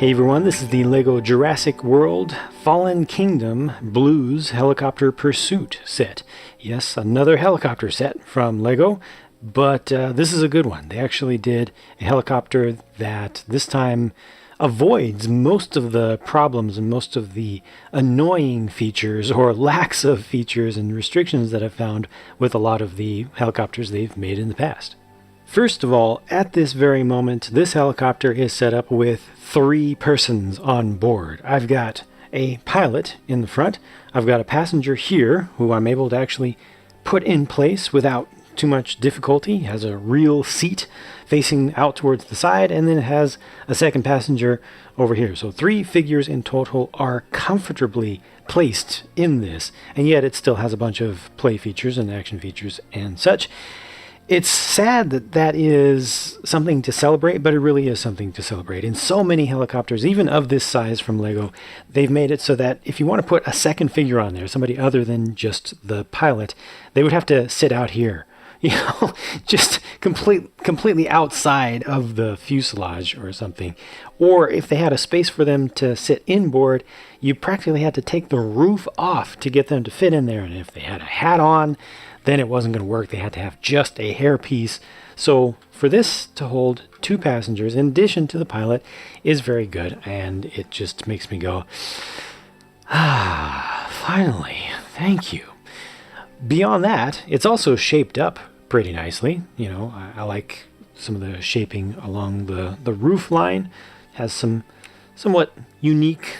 Hey everyone, this is the LEGO Jurassic World Fallen Kingdom Blues Helicopter Pursuit set. Yes, another helicopter set from LEGO, but this is a good one. They actually did a helicopter that this time avoids most of the problems and most of the annoying features or lacks of features and restrictions that I've found with a lot of the helicopters they've made in the past. First of all, at this very moment, this helicopter is set up with 3 persons on board. I've got a pilot in the front, I've got a passenger here who I'm able to actually put in place without too much difficulty. It has a real seat facing out towards the side, and then it has a second passenger over here. So 3 figures in total are comfortably placed in this, and yet it still has a bunch of play features and action features and such. It's sad that that is something to celebrate, but it really is something to celebrate. In so many helicopters, even of this size from LEGO, they've made it so that if you want to put a second figure on there, somebody other than just the pilot, they would have to sit out here. You know, just completely outside of the fuselage or something. Or if they had a space for them to sit inboard, you practically had to take the roof off to get them to fit in there. And if they had a hat on, then it wasn't going to work. They had to have just a hairpiece. So for this to hold 2 passengers in addition to the pilot is very good, and it just makes me go, finally, thank you. Beyond that, it's also shaped up pretty nicely. You know, I like some of the shaping along the roof line. Has some somewhat unique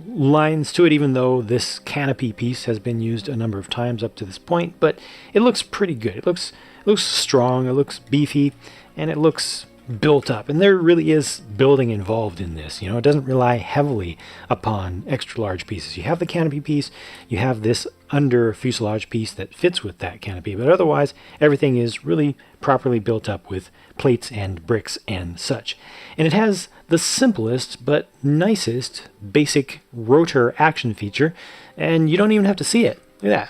lines to it, even though this canopy piece has been used a number of times up to this point, but it looks pretty good. It looks strong, it looks beefy, and it looks built up. And there really is building involved in this. You know, it doesn't rely heavily upon extra large pieces. You have the canopy piece, you have this under fuselage piece that fits with that canopy, but otherwise everything is really properly built up with plates and bricks and such. And it has the simplest but nicest basic rotor action feature, and you don't even have to see it. Look at that.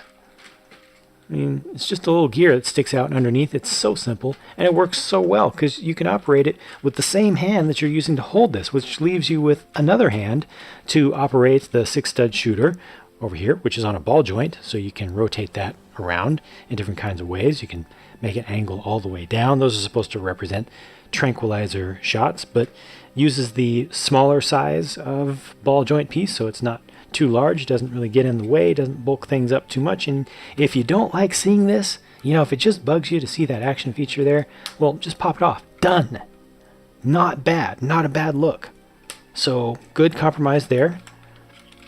I mean, it's just a little gear that sticks out underneath. It's so simple, and it works so well because you can operate it with the same hand that you're using to hold this, which leaves you with another hand to operate the 6-stud shooter over here, which is on a ball joint, so you can rotate that around in different kinds of ways. You can make it angle all the way down. Those are supposed to represent tranquilizer shots, but uses the smaller size of ball joint piece, so it's not too large, doesn't really get in the way, doesn't bulk things up too much. And if you don't like seeing this, you know, if it just bugs you to see that action feature there, well, just pop it off. Done. Not bad, not a bad look. So good compromise there.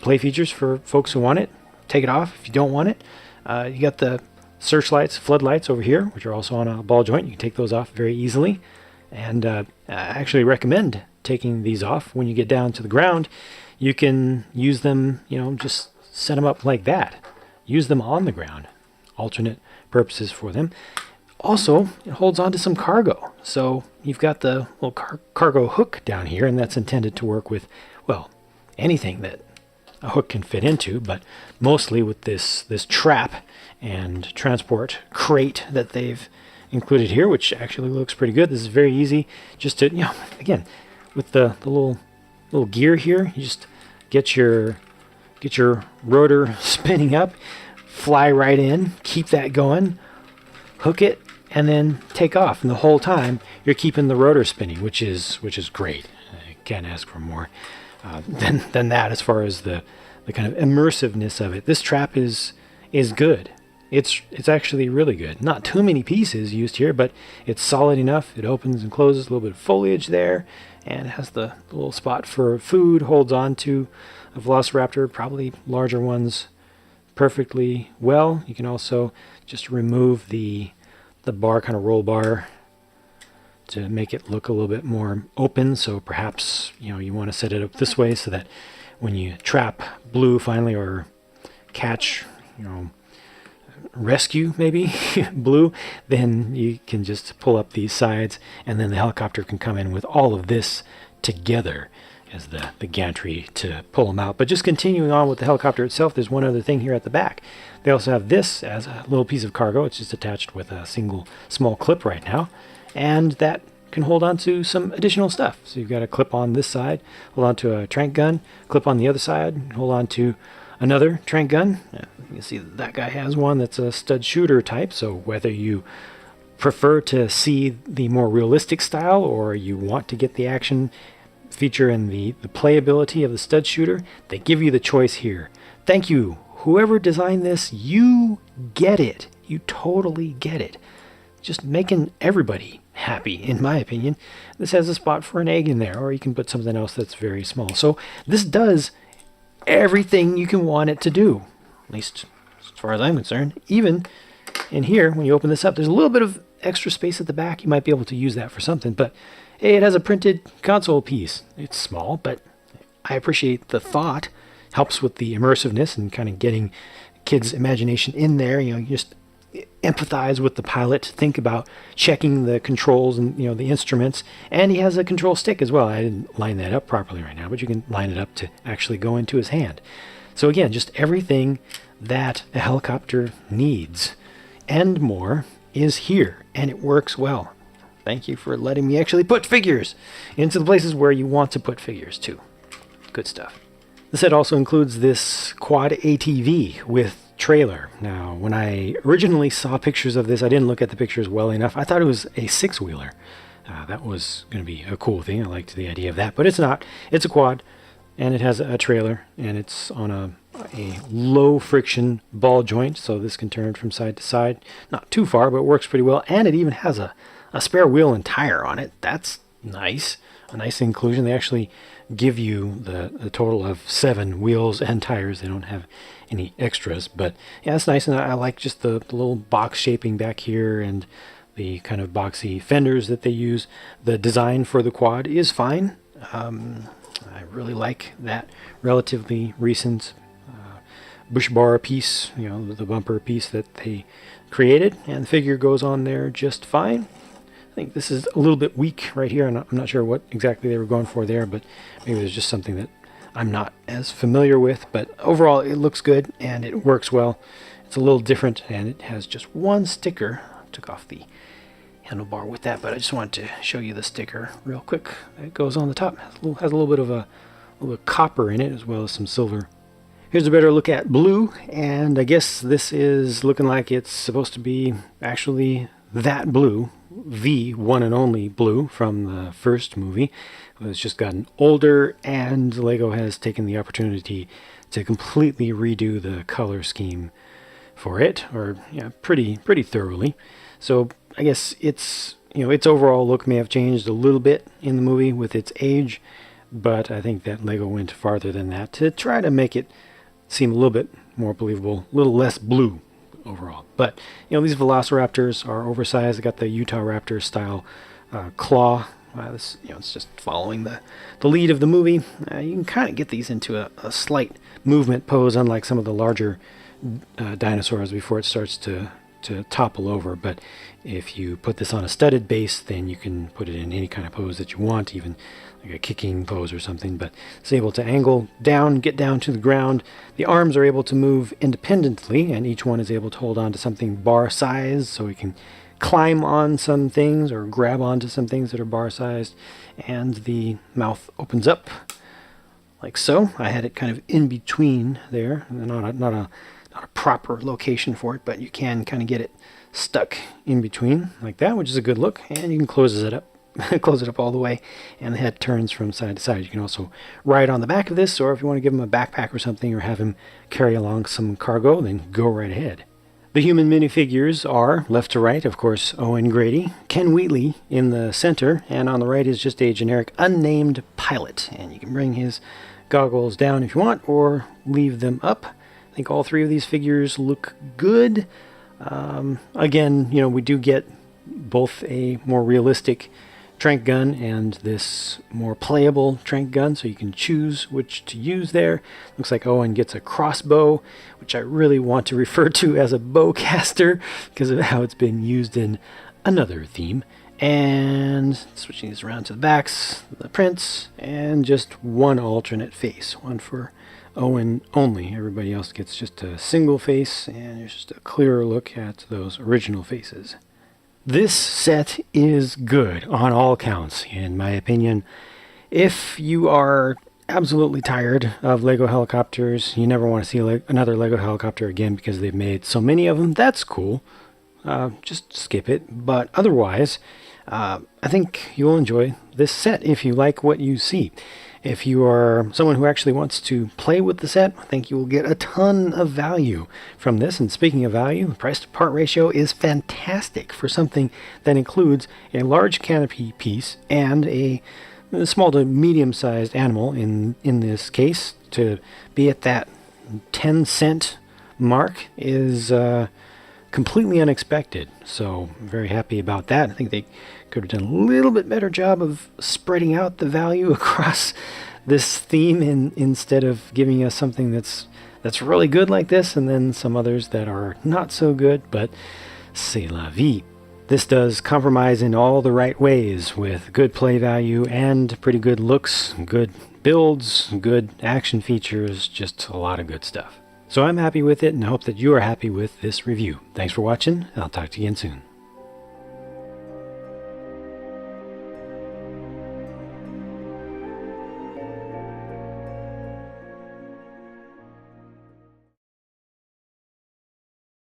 Play features for folks who want it. Take it off if you don't want it. You got the searchlights, floodlights over here, which are also on a ball joint. You can take those off very easily. And I actually recommend taking these off when you get down to the ground. You can use them, you know, just set them up like that. Use them on the ground. Alternate purposes for them. Also, it holds on to some cargo. So you've got the little cargo hook down here, and that's intended to work with, well, anything that a hook can fit into, but mostly with this trap and transport crate that they've included here, which actually looks pretty good. This is very easy just to, you know, again, with the little gear here, you just get your rotor spinning up, fly right in, keep that going, hook it, and then take off. And the whole time you're keeping the rotor spinning, which is great. I can't ask for more than that as far as the kind of immersiveness of it. This trap is good. It's actually really good. Not too many pieces used here, but it's solid enough. It opens and closes, a little bit of foliage there, and it has the little spot for food, holds on to a velociraptor, probably larger ones, perfectly well. You can also just remove the bar, kind of roll bar, to make it look a little bit more open. So perhaps, you know, you want to set it up this way so that when you trap Blue finally, or catch, you know, rescue maybe Blue, then you can just pull up these sides, and then the helicopter can come in with all of this together as the gantry to pull them out. But just continuing on with the helicopter itself, there's one other thing here at the back. They also have this as a little piece of cargo. It's just attached with a single small clip right now, and that can hold on to some additional stuff. So you've got a clip on this side, hold on to a trank gun, clip on the other side, hold on to another trank gun. You can see that guy has one that's a stud shooter type, so whether you prefer to see the more realistic style or you want to get the action feature and the playability of the stud shooter, they give you the choice here. Thank you. Whoever designed this, you get it. You totally get it. Just making everybody happy, in my opinion. This has a spot for an egg in there, or you can put something else that's very small. So this does everything you can want it to do, at least as far as I'm concerned. Even in here, when you open this up, there's a little bit of extra space at the back. You might be able to use that for something, but hey, it has a printed console piece. It's small, but I appreciate the thought. Helps with the immersiveness and kind of getting kids' imagination in there. You just empathize with the pilot, think about checking the controls and the instruments. And he has a control stick as well. I didn't line that up properly right now, but you can line it up to actually go into his hand. So again, just everything that a helicopter needs and more is here, and it works well. Thank you for letting me actually put figures into the places where you want to put figures too. Good stuff. The set also includes this quad ATV with trailer. Now, when I originally saw pictures of this, I didn't look at the pictures well enough. I thought it was a six-wheeler. That was going to be a cool thing. I liked the idea of that, but it's not. It's a quad, and it has a trailer, and it's on a low-friction ball joint, so this can turn from side to side. Not too far, but it works pretty well, and it even has a spare wheel and tire on it. That's nice. A nice inclusion. They actually give you the total of 7 wheels and tires. They don't have any extras, but yeah, it's nice. And I like just the little box shaping back here and the kind of boxy fenders that they use. The design for the quad is fine. I really like that relatively recent bush bar piece, the bumper piece that they created, and the figure goes on there just fine. I think this is a little bit weak right here, and I'm not sure what exactly they were going for there, but maybe there's just something that I'm not as familiar with. But overall, it looks good and it works well. It's a little different, and it has just one sticker. I took off the handlebar with that, but I just wanted to show you the sticker real quick. It goes on the top. It has a little bit of copper in it, as well as some silver. Here's a better look at blue, and I guess this is looking like it's supposed to be actually that blue, the one and only blue from the first movie. It's just gotten older, and Lego has taken the opportunity to completely redo the color scheme for it, or pretty thoroughly. So I guess its overall look may have changed a little bit in the movie with its age, but I think that Lego went farther than that to try to make it seem a little bit more believable, a little less blue overall. But these Velociraptors are oversized. They got the Utah Raptor style claw. This it's just following the lead of the movie. You can kind of get these into a slight movement pose, unlike some of the larger dinosaurs before it starts to topple over. But if you put this on a studded base, then you can put it in any kind of pose that you want, even like a kicking pose or something. But it's able to angle down, get down to the ground. The arms are able to move independently, and each one is able to hold on to something bar size, so we can climb on some things or grab onto some things that are bar sized. And the mouth opens up like so. I had it kind of in between there, not a proper location for it, but you can kind of get it stuck in between like that, which is a good look. And you can close it up all the way, and the head turns from side to side. You can also ride on the back of this, or if you want to give him a backpack or something, or have him carry along some cargo, then go right ahead. The human minifigures are, left to right, of course, Owen Grady, Ken Wheatley in the center, and on the right is just a generic unnamed pilot. And you can bring his goggles down if you want, or leave them up. I think all 3 of these figures look good. Again, we do get both a more realistic trank gun and this more playable trank gun, so you can choose which to use there. Looks like Owen gets a crossbow, which I really want to refer to as a bowcaster because of how it's been used in another theme. And switching these around to the backs, the prints, and just one alternate face, one for Owen only. Everybody else gets just a single face, and there's just a clearer look at those original faces. This set is good on all counts, in my opinion. If you are absolutely tired of Lego helicopters, you never want to see another Lego helicopter again because they've made so many of them, that's cool. Just skip it. But otherwise, I think you'll enjoy this set if you like what you see. If you are someone who actually wants to play with the set, I think you will get a ton of value from this. And speaking of value, the price to part ratio is fantastic for something that includes a large canopy piece and a small to medium-sized animal in this case. To be at that 10-cent mark is completely unexpected. So I'm very happy about that. I think they could have done a little bit better job of spreading out the value across this theme instead of giving us something that's really good like this and then some others that are not so good, but c'est la vie. This does compromise in all the right ways with good play value and pretty good looks, good builds, good action features, just a lot of good stuff. So I'm happy with it and hope that you are happy with this review. Thanks for watching. I'll talk to you again soon.